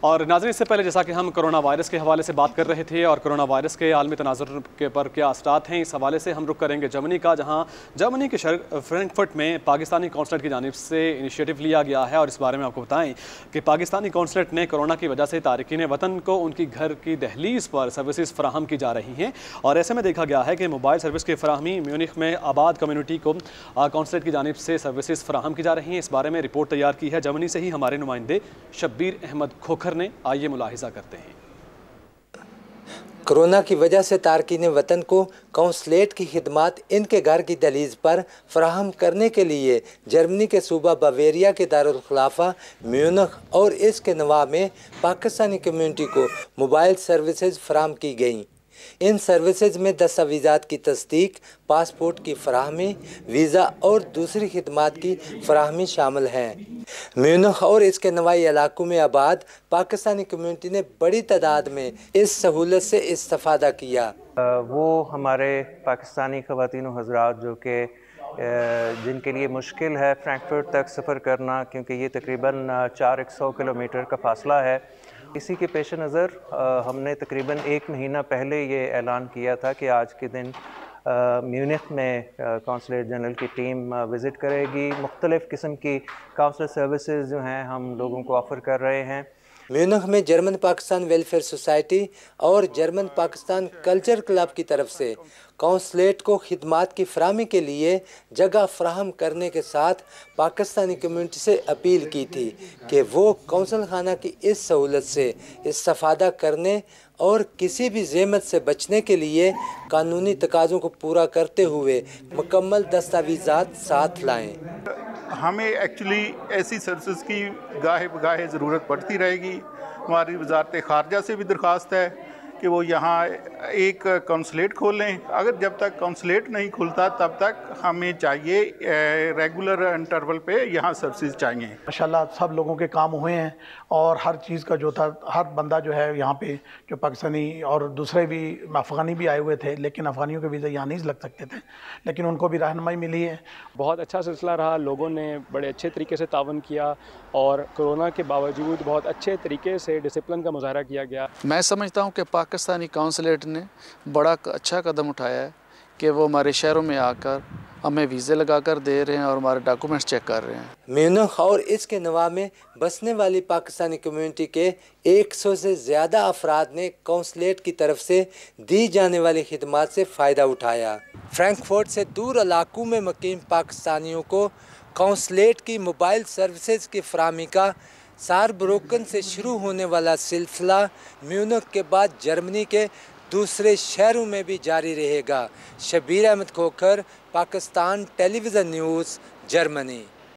اور ناظرین، اس سے پہلے جیسا کہ ہم کرونا وائرس کے حوالے سے بات کر رہے تھے اور کرونا وائرس کے عالمی تناظر کے پر کیا اثرات ہیں، اس حوالے سے ہم رخ کریں گے جرمنی کا، جہاں جرمنی کے شہر فرینکفرٹ میں پاکستانی کونسلیٹ کی جانب سے انیشیٹو لیا گیا ہے، اور اس بارے میں آپ کو بتائیں کہ پاکستانی کونسلیٹ نے کرونا کی وجہ سے تارکین وطن کو ان کی گھر کی دہلیز پر سروسز فراہم کی جا رہی ہیں، اور ایسے میں دیکھا گیا ہے کہ موبائل سروس کی فراہمی میونخ میں آباد کمیونٹی کو کونسلیٹ کی جانب سے سروسز فراہم کی جا رہی ہیں۔ اس بارے میں رپورٹ تیار کی ہے جرمنی سے ہی ہمارے نمائندے شبیر احمد کھوکھر نے، آئیے ملاحظہ کرتے ہیں۔ کرونا کی وجہ سے تارکین وطن کو کونسلیٹ کی خدمات ان کے گھر کی دہلیز پر فراہم کرنے کے لیے جرمنی کے صوبہ باویریا کے دارالخلافہ میونخ اور اس کے نواح میں پاکستانی کمیونٹی کو موبائل سروسز فراہم کی گئیں۔ ان سروسز میں دستاویزات کی تصدیق، پاسپورٹ کی فراہمی، ویزا اور دوسری خدمات کی فراہمی شامل ہیں۔ میونخ اور اس کے نواحی علاقوں میں آباد پاکستانی کمیونٹی نے بڑی تعداد میں اس سہولت سے استفادہ کیا۔ وہ ہمارے پاکستانی خواتین و حضرات جو کہ جن کے لیے مشکل ہے فرینکفرٹ تک سفر کرنا، کیونکہ یہ تقریباً 400 کلومیٹر کا فاصلہ ہے، اسی کے پیش نظر ہم نے تقریباً 1 مہینہ پہلے یہ اعلان کیا تھا کہ آج کے دن میونخ میں کونسلیٹ جنرل کی ٹیم وزٹ کرے گی۔ مختلف قسم کی کاؤنسلر سروسز جو ہیں ہم لوگوں کو آفر کر رہے ہیں۔ میونخ میں جرمن پاکستان ویلفیئر سوسائٹی اور جرمن پاکستان کلچر کلب کی طرف سے کونسلیٹ کو خدمات کی فراہمی کے لیے جگہ فراہم کرنے کے ساتھ پاکستانی کمیونٹی سے اپیل کی تھی کہ وہ کونسل خانہ کی اس سہولت سے استفادہ کرنے اور کسی بھی زحمت سے بچنے کے لیے قانونی تقاضوں کو پورا کرتے ہوئے مکمل دستاویزات ساتھ لائیں۔ ہمیں ایکچولی ایسی سروسز کی گاہے بگاہے ضرورت پڑتی رہے گی۔ ہماری وزارت خارجہ سے بھی درخواست ہے کہ وہ یہاں ایک کونسلیٹ کھولیں۔ اگر جب تک کونسلیٹ نہیں کھلتا تب تک ہمیں چاہیے ریگولر انٹرول پہ یہاں سروسز چاہیے۔ ماشاءاللہ سب لوگوں کے کام ہوئے ہیں اور ہر چیز کا جو تھا، ہر بندہ جو ہے یہاں پہ جو پاکستانی اور دوسرے بھی افغانی بھی آئے ہوئے تھے، لیکن افغانیوں کے ویزے یہاں نہیں لگ سکتے تھے، لیکن ان کو بھی رہنمائی ملی ہے۔ بہت اچھا سلسلہ رہا، لوگوں نے بڑے اچھے طریقے سے تعاون کیا اور کرونا کے باوجود بہت اچھے طریقے سے ڈسپلن کا مظاہرہ کیا گیا۔ میں سمجھتا ہوں کہ پاکستانی کونسلیٹ نے بڑا اچھا قدم اٹھایا ہے کہ وہ ہمارے شہروں میں آ کر ہمیں ویزے لگا کر دے رہے ہیں اور ہمارے ڈاکومنٹس چیک کر رہے ہیں۔ میونخ اور اس کے نواح میں بسنے والی پاکستانی کمیونٹی کے 100 سے زیادہ افراد نے کونسلیٹ کی طرف سے دی جانے والی خدمات سے فائدہ اٹھایا۔ فرینکفرٹ سے دور علاقوں میں مقیم پاکستانیوں کو کونسلیٹ کی موبائل سروسز کی فراہمی کا ساربروکن سے شروع ہونے والا سلسلہ میونخ کے بعد جرمنی کے دوسرے شہروں میں بھی جاری رہے گا۔ شبیر احمد کھوکھر، پاکستان ٹیلی ویژن نیوز، جرمنی۔